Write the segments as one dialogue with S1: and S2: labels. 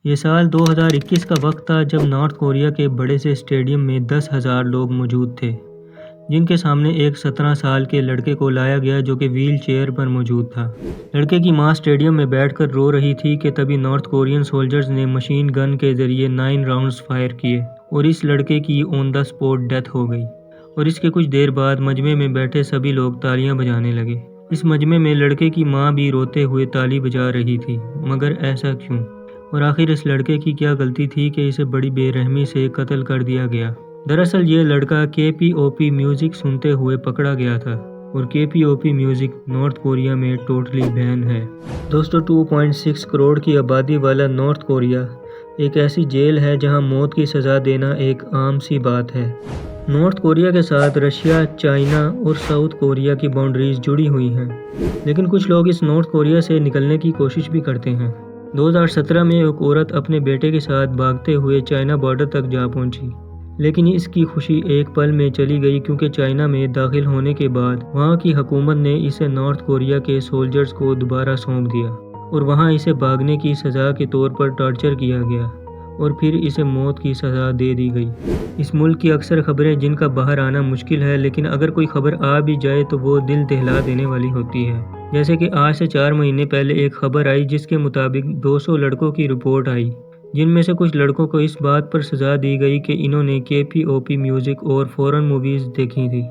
S1: یہ سال 2021 کا وقت تھا جب نارتھ کوریا کے بڑے سے اسٹیڈیم میں 10,000 لوگ موجود تھے، جن کے سامنے ایک 17 سال کے لڑکے کو لایا گیا جو کہ ویل چیئر پر موجود تھا۔ لڑکے کی ماں اسٹیڈیم میں بیٹھ کر رو رہی تھی کہ تبھی نارتھ کورین سولجرز نے مشین گن کے ذریعے 9 راؤنڈز فائر کیے اور اس لڑکے کی آن دا اسپاٹ ڈیتھ ہو گئی، اور اس کے کچھ دیر بعد مجمع میں بیٹھے سبھی لوگ تالیاں بجانے لگے۔ اس مجمع میں لڑکے کی ماں بھی روتے ہوئے تالی بجا رہی تھی، مگر ایسا کیوں؟ اور آخر اس لڑکے کی کیا غلطی تھی کہ اسے بڑی بے رحمی سے قتل کر دیا گیا؟ دراصل یہ لڑکا KPOP میوزک سنتے ہوئے پکڑا گیا تھا، اور KPOP میوزک نارتھ کوریا میں ٹوٹلی بین ہے۔ دوستو 2.6 کروڑ کی آبادی والا نارتھ کوریا ایک ایسی جیل ہے جہاں موت کی سزا دینا ایک عام سی بات ہے۔ نارتھ کوریا کے ساتھ رشیا، چائنا اور ساؤتھ کوریا کی باؤنڈریز جڑی ہوئی ہیں، لیکن کچھ لوگ اس نارتھ کوریا سے نکلنے کی کوشش بھی کرتے ہیں۔ 2017 میں ایک عورت اپنے بیٹے کے ساتھ بھاگتے ہوئے چائنا بارڈر تک جا پہنچی، لیکن اس کی خوشی ایک پل میں چلی گئی کیونکہ چائنا میں داخل ہونے کے بعد وہاں کی حکومت نے اسے نارتھ کوریا کے سولجرز کو دوبارہ سونپ دیا، اور وہاں اسے بھاگنے کی سزا کے طور پر ٹارچر کیا گیا اور پھر اسے موت کی سزا دے دی گئی۔ اس ملک کی اکثر خبریں جن کا باہر آنا مشکل ہے، لیکن اگر کوئی خبر آ بھی جائے تو وہ دل دہلا دینے والی ہوتی ہے، جیسے کہ آج سے 4 مہینے پہلے ایک خبر آئی جس کے مطابق 200 لڑکوں کی رپورٹ آئی، جن میں سے کچھ لڑکوں کو اس بات پر سزا دی گئی کہ انہوں نے KPOP میوزک اور فورن موویز دیکھی تھی،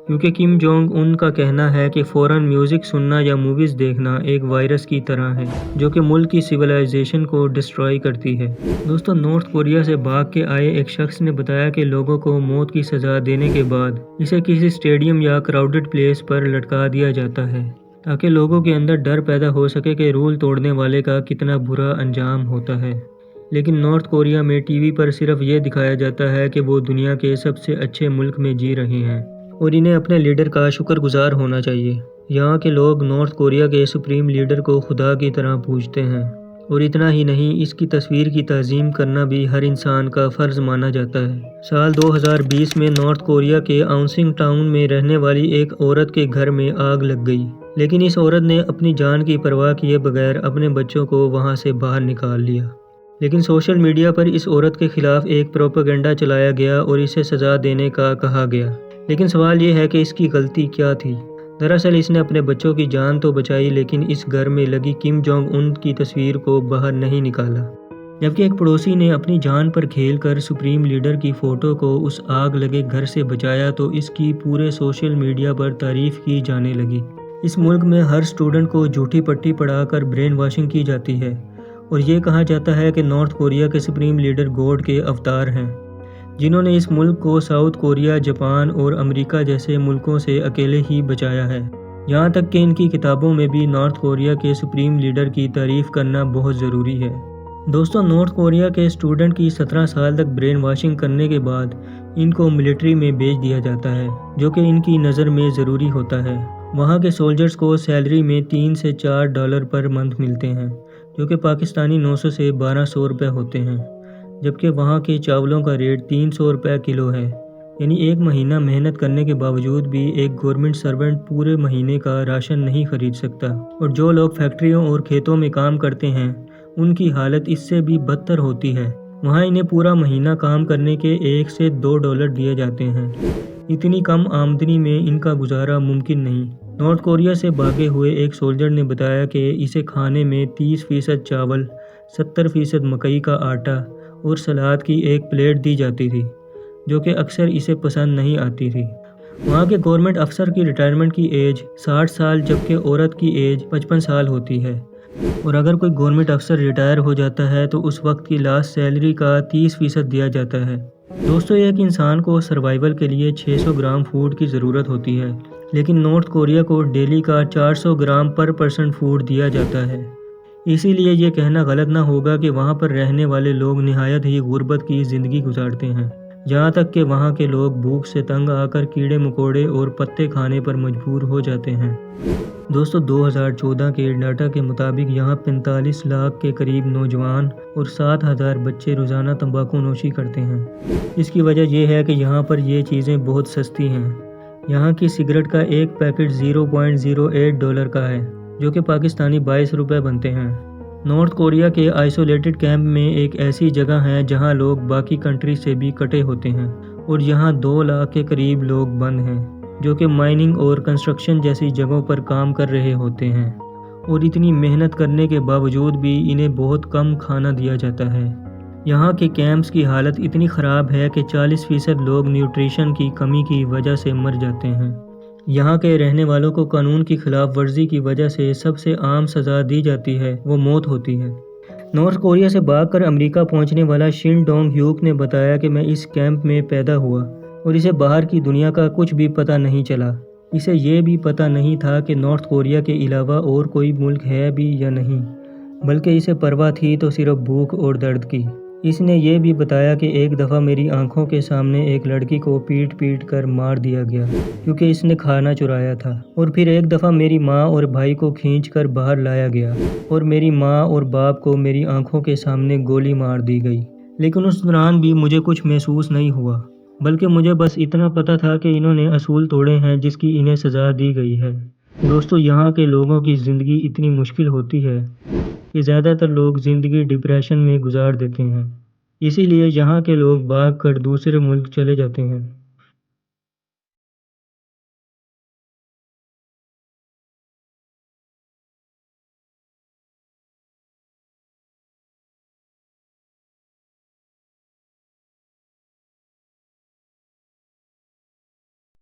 S1: کیونکہ کم جونگ ان کا کہنا ہے کہ فورن میوزک سننا یا موویز دیکھنا ایک وائرس کی طرح ہے جو کہ ملک کی سویلائزیشن کو ڈسٹرائے کرتی ہے۔ دوستو نارتھ کوریا سے بھاگ کے آئے ایک شخص نے بتایا کہ لوگوں کو موت کی سزا دینے کے بعد اسے کسی اسٹیڈیم یا کراؤڈڈ پلیس پر لٹکا دیا جاتا ہے تاکہ لوگوں کے اندر ڈر پیدا ہو سکے کہ رول توڑنے والے کا کتنا برا انجام ہوتا ہے۔ لیکن نارتھ کوریا میں ٹی وی پر صرف یہ دکھایا جاتا ہے کہ وہ دنیا کے سب سے اچھے ملک میں جی رہے ہیں اور انہیں اپنے لیڈر کا شکر گزار ہونا چاہیے۔ یہاں کے لوگ نارتھ کوریا کے سپریم لیڈر کو خدا کی طرح پوجتے ہیں، اور اتنا ہی نہیں، اس کی تصویر کی تعظیم کرنا بھی ہر انسان کا فرض مانا جاتا ہے۔ سال 2020 میں نارتھ کوریا کے آؤنسنگ ٹاؤن میں رہنے والی ایک عورت کے گھر میں آگ لگ گئی، لیکن اس عورت نے اپنی جان کی پرواہ کیے بغیر اپنے بچوں کو وہاں سے باہر نکال لیا۔ لیکن سوشل میڈیا پر اس عورت کے خلاف ایک پروپیگنڈا چلایا گیا اور اسے سزا دینے کا کہا گیا، لیکن سوال یہ ہے کہ اس کی غلطی کیا تھی؟ دراصل اس نے اپنے بچوں کی جان تو بچائی، لیکن اس گھر میں لگی کم جونگ ان کی تصویر کو باہر نہیں نکالا۔ جبکہ ایک پڑوسی نے اپنی جان پر کھیل کر سپریم لیڈر کی فوٹو کو اس آگ لگے گھر سے بچایا تو اس کی پورے سوشل میڈیا پر تعریف کی جانے لگی۔ اس ملک میں ہر اسٹوڈنٹ کو جھوٹی پٹی پڑھا کر برین واشنگ کی جاتی ہے، اور یہ کہا جاتا ہے کہ نارتھ کوریا کے سپریم لیڈر گوڈ کے اوتار ہیں، جنہوں نے اس ملک کو ساؤتھ کوریا، جاپان اور امریکہ جیسے ملکوں سے اکیلے ہی بچایا ہے۔ یہاں تک کہ ان کی کتابوں میں بھی نارتھ کوریا کے سپریم لیڈر کی تعریف کرنا بہت ضروری ہے۔ دوستو نارتھ کوریا کے اسٹوڈنٹ کی 17 سال تک برین واشنگ کرنے کے بعد ان کو ملٹری میں بھیج دیا جاتا ہے، جو کہ ان کی نظر میں ضروری ہوتا ہے۔ وہاں کے سولجرز کو سیلری میں $3 سے $4 پر منتھ ملتے ہیں، جو کہ پاکستانی 900 سے 1200 روپے ہوتے ہیں، جبکہ وہاں کے چاولوں کا ریٹ 300 روپے کلو ہے، یعنی ایک مہینہ محنت کرنے کے باوجود بھی ایک گورنمنٹ سرونٹ پورے مہینے کا راشن نہیں خرید سکتا۔ اور جو لوگ فیکٹریوں اور کھیتوں میں کام کرتے ہیں ان کی حالت اس سے بھی بدتر ہوتی ہے، وہاں انہیں پورا مہینہ کام کرنے کے $1 سے $2 دیے جاتے ہیں۔ اتنی کم آمدنی میں ان کا گزارا ممکن نہیں۔ نارتھ کوریا سے بھاگے ہوئے ایک سولجر نے بتایا کہ اسے کھانے میں 30% چاول، 70% مکئی کا آٹا اور سلاد کی ایک پلیٹ دی جاتی تھی، جو کہ اکثر اسے پسند نہیں آتی تھی۔ وہاں کے گورنمنٹ افسر کی ریٹائرمنٹ کی ایج 60 سال جبکہ عورت کی ایج 55 سال ہوتی ہے، اور اگر کوئی گورنمنٹ افسر ریٹائر ہو جاتا ہے تو اس وقت کی لاسٹ سیلری کا 30% دیا جاتا ہے۔ دوستو ایک انسان کو سروائیول کے لیے 600 گرام فوڈ کی ضرورت ہوتی ہے، لیکن نارتھ کوریا کو ڈیلی کا 400 گرام پر پرسن فوڈ دیا جاتا ہے۔ اسی لیے یہ کہنا غلط نہ ہوگا کہ وہاں پر رہنے والے لوگ نہایت ہی غربت کی زندگی گزارتے ہیں، جہاں تک کہ وہاں کے لوگ بھوک سے تنگ آ کر کیڑے مکوڑے اور پتے کھانے پر مجبور ہو جاتے ہیں۔ دوستو 2014 کے ڈاٹا کے مطابق یہاں 45 لاکھ کے قریب نوجوان اور 7,000 بچے روزانہ تمباکو نوشی کرتے ہیں۔ اس کی وجہ یہ ہے کہ یہاں پر یہ چیزیں بہت سستی ہیں۔ یہاں کی سگریٹ کا ایک پیکٹ $0.08 کا ہے، جو کہ پاکستانی 22 روپے بنتے ہیں۔ نارتھ کوریا کے آئسولیٹڈ کیمپ میں ایک ایسی جگہ ہے جہاں لوگ باقی کنٹری سے بھی کٹے ہوتے ہیں اور یہاں 2 لاکھ کے قریب لوگ بند ہیں جو کہ مائننگ اور کنسٹرکشن جیسی جگہوں پر کام کر رہے ہوتے ہیں، اور اتنی محنت کرنے کے باوجود بھی انہیں بہت کم کھانا دیا جاتا ہے۔ یہاں کے کیمپس کی حالت اتنی خراب ہے کہ 40% لوگ نیوٹریشن کی کمی کی وجہ سے مر جاتے ہیں۔ یہاں کے رہنے والوں کو قانون کی خلاف ورزی کی وجہ سے سب سے عام سزا دی جاتی ہے، وہ موت ہوتی ہے۔ نارتھ کوریا سے بھاگ کر امریکہ پہنچنے والا شن ڈونگ ہیوک نے بتایا کہ میں اس کیمپ میں پیدا ہوا اور اسے باہر کی دنیا کا کچھ بھی پتہ نہیں چلا۔ اسے یہ بھی پتہ نہیں تھا کہ نارتھ کوریا کے علاوہ اور کوئی ملک ہے بھی یا نہیں، بلکہ اسے پرواہ تھی تو صرف بھوک اور درد کی۔ اس نے یہ بھی بتایا کہ ایک دفعہ میری آنکھوں کے سامنے ایک لڑکی کو پیٹ پیٹ کر مار دیا گیا کیونکہ اس نے کھانا چرایا تھا، اور پھر ایک دفعہ میری ماں اور بھائی کو کھینچ کر باہر لایا گیا اور میری ماں اور باپ کو میری آنکھوں کے سامنے گولی مار دی گئی، لیکن اس دوران بھی مجھے کچھ محسوس نہیں ہوا، بلکہ مجھے بس اتنا پتہ تھا کہ انہوں نے اصول توڑے ہیں جس کی انہیں سزا دی گئی ہے۔ دوستو، یہاں کے لوگوں کی زندگی اتنی مشکل ہوتی ہے کہ زیادہ تر لوگ زندگی ڈپریشن میں گزار دیتے ہیں، اسی لیے یہاں کے لوگ بھاگ کر دوسرے ملک چلے جاتے ہیں۔